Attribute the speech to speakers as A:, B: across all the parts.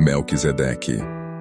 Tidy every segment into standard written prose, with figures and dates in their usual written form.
A: Melquisedeque,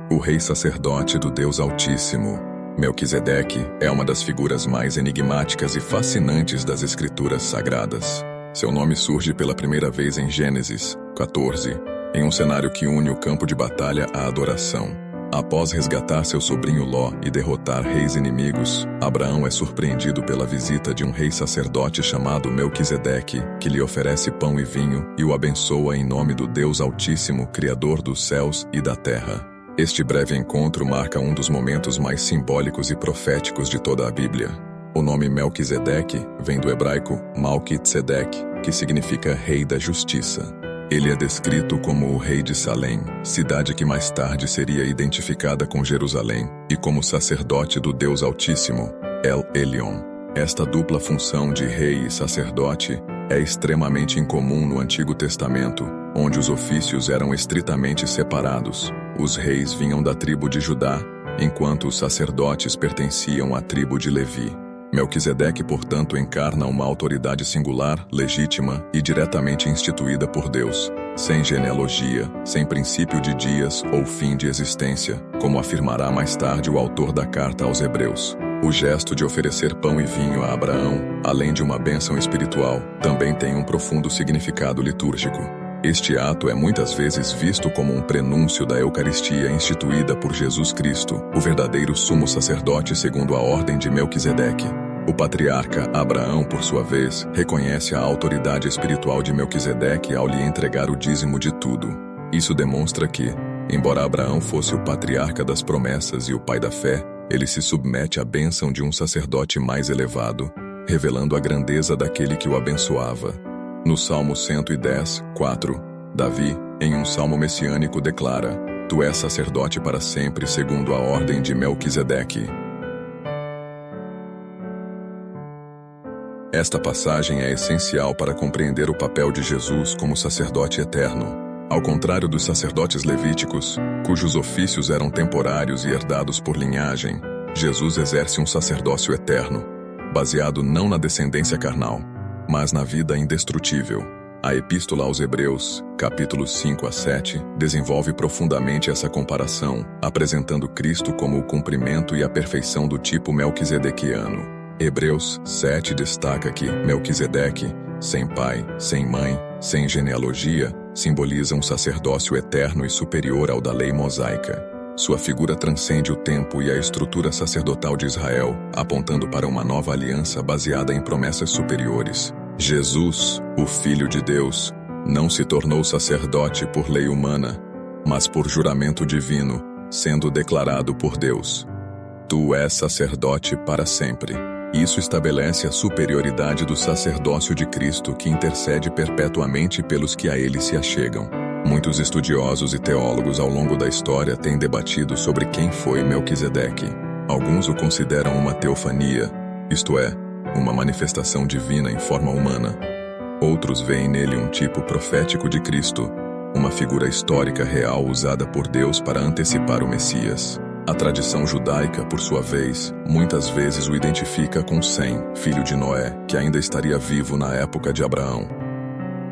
A: o rei sacerdote do Deus Altíssimo. Melquisedeque é uma das figuras mais enigmáticas e fascinantes das Escrituras Sagradas. Seu nome surge pela primeira vez em Gênesis 14, em um cenário que une o campo de batalha à adoração. Após resgatar seu sobrinho Ló e derrotar reis inimigos, Abraão é surpreendido pela visita de um rei sacerdote chamado Melquisedeque, que lhe oferece pão e vinho e o abençoa em nome do Deus Altíssimo, Criador dos céus e da terra. Este breve encontro marca um dos momentos mais simbólicos e proféticos de toda a Bíblia. O nome Melquisedeque vem do hebraico Malki-Tzedek, que significa Rei da Justiça. Ele é descrito como o rei de Salém, cidade que mais tarde seria identificada com Jerusalém, e como sacerdote do Deus Altíssimo, El Elyon. Esta dupla função de rei e sacerdote é extremamente incomum no Antigo Testamento, onde os ofícios eram estritamente separados. Os reis vinham da tribo de Judá, enquanto os sacerdotes pertenciam à tribo de Levi. Melquisedeque, portanto, encarna uma autoridade singular, legítima e diretamente instituída por Deus, sem genealogia, sem princípio de dias ou fim de existência, como afirmará mais tarde o autor da carta aos Hebreus. O gesto de oferecer pão e vinho a Abraão, além de uma bênção espiritual, também tem um profundo significado litúrgico. Este ato é muitas vezes visto como um prenúncio da Eucaristia instituída por Jesus Cristo, o verdadeiro sumo sacerdote segundo a ordem de Melquisedeque. O patriarca Abraão, por sua vez, reconhece a autoridade espiritual de Melquisedeque ao lhe entregar o dízimo de tudo. Isso demonstra que, embora Abraão fosse o patriarca das promessas e o pai da fé, ele se submete à bênção de um sacerdote mais elevado, revelando a grandeza daquele que o abençoava. No Salmo 110, 4, Davi, em um salmo messiânico, declara: Tu és sacerdote para sempre segundo a ordem de Melquisedeque. Esta passagem é essencial para compreender o papel de Jesus como sacerdote eterno. Ao contrário dos sacerdotes levíticos, cujos ofícios eram temporários e herdados por linhagem, Jesus exerce um sacerdócio eterno, baseado não na descendência carnal, mas na vida indestrutível. A Epístola aos Hebreus, capítulos 5 a 7, desenvolve profundamente essa comparação, apresentando Cristo como o cumprimento e a perfeição do tipo melquisedequiano. Hebreus 7 destaca que Melquisedeque, sem pai, sem mãe, sem genealogia, simboliza um sacerdócio eterno e superior ao da lei mosaica. Sua figura transcende o tempo e a estrutura sacerdotal de Israel, apontando para uma nova aliança baseada em promessas superiores. Jesus, o Filho de Deus, não se tornou sacerdote por lei humana, mas por juramento divino, sendo declarado por Deus: Tu és sacerdote para sempre. Isso estabelece a superioridade do sacerdócio de Cristo, que intercede perpetuamente pelos que a ele se achegam. Muitos estudiosos e teólogos ao longo da história têm debatido sobre quem foi Melquisedeque. Alguns o consideram uma teofania, isto é, uma manifestação divina em forma humana. Outros veem nele um tipo profético de Cristo, uma figura histórica real usada por Deus para antecipar o Messias. A tradição judaica, por sua vez, muitas vezes o identifica com Sem, filho de Noé, que ainda estaria vivo na época de Abraão.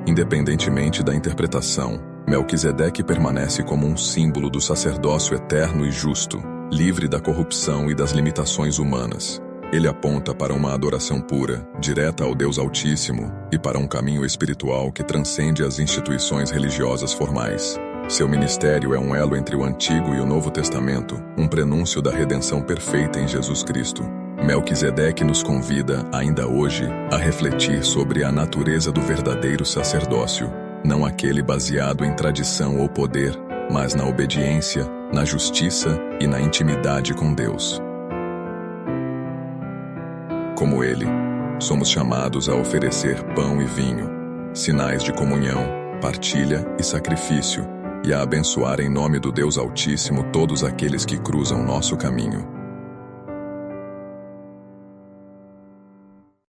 A: Independentemente da interpretação, Melquisedeque permanece como um símbolo do sacerdócio eterno e justo, livre da corrupção e das limitações humanas. Ele aponta para uma adoração pura, direta ao Deus Altíssimo, e para um caminho espiritual que transcende as instituições religiosas formais. Seu ministério é um elo entre o Antigo e o Novo Testamento, um prenúncio da redenção perfeita em Jesus Cristo. Melquisedeque nos convida, ainda hoje, a refletir sobre a natureza do verdadeiro sacerdócio, não aquele baseado em tradição ou poder, mas na obediência, na justiça e na intimidade com Deus. Como ele, somos chamados a oferecer pão e vinho, sinais de comunhão, partilha e sacrifício, e a abençoar em nome do Deus Altíssimo todos aqueles que cruzam nosso caminho.